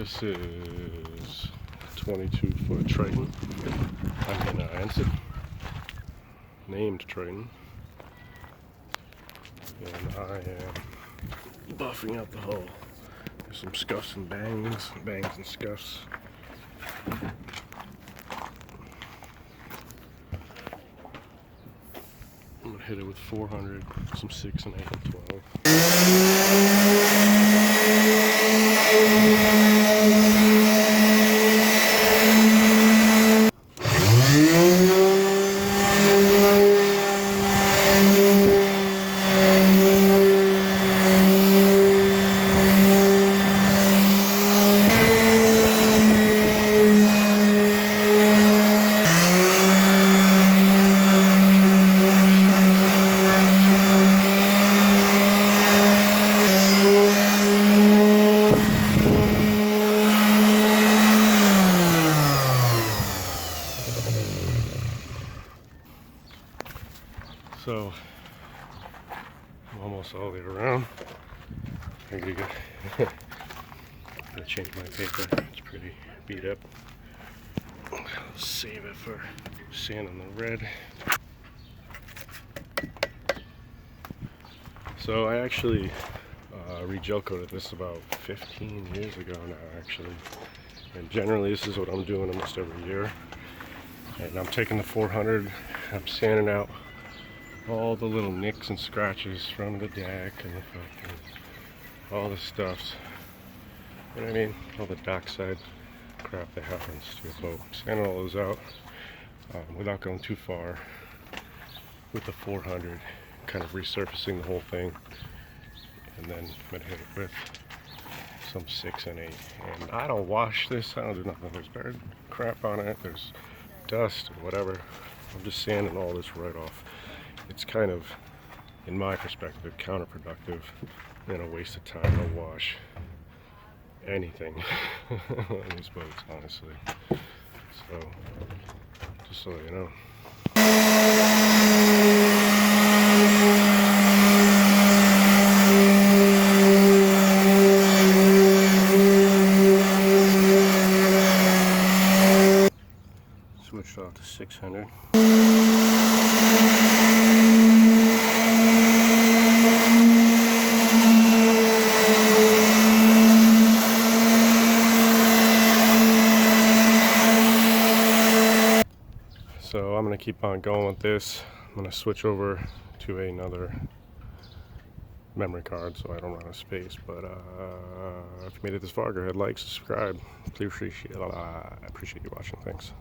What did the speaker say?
This is 22-foot Triton. I mean ensign. Named Triton. And I am buffing out the hull. There's some scuffs and bangs and scuffs. I'm gonna hit it with 400, some 6 and 8 and 12. So I'm almost all the way around. I gotta change my paper. It's pretty beat up. I'll save it for sanding the red. So I actually re-gel coated this about 15 years ago now, actually. And generally this is what I'm doing almost every year. And I'm taking the 400, I'm sanding out all the little nicks and scratches from the deck and the fucking, all the stuffs. You know what I mean? All the dockside crap that happens to a boat. Sanding all those out without going too far with the 400, kind of resurfacing the whole thing. And then I'm gonna hit it with some 6 and 8. And I don't wash this, I don't do nothing. There's bird crap on it, there's dust or whatever. I'm just sanding all this right off. It's kind of, in my perspective, counterproductive and a waste of time to wash anything on these boats, honestly. So, just so you know. Switched off to 600. So I'm going to keep on going with this. I'm going to switch over to another memory card so I don't run out of space. But if you made it this far, go ahead, like, subscribe. Please appreciate you watching. Thanks.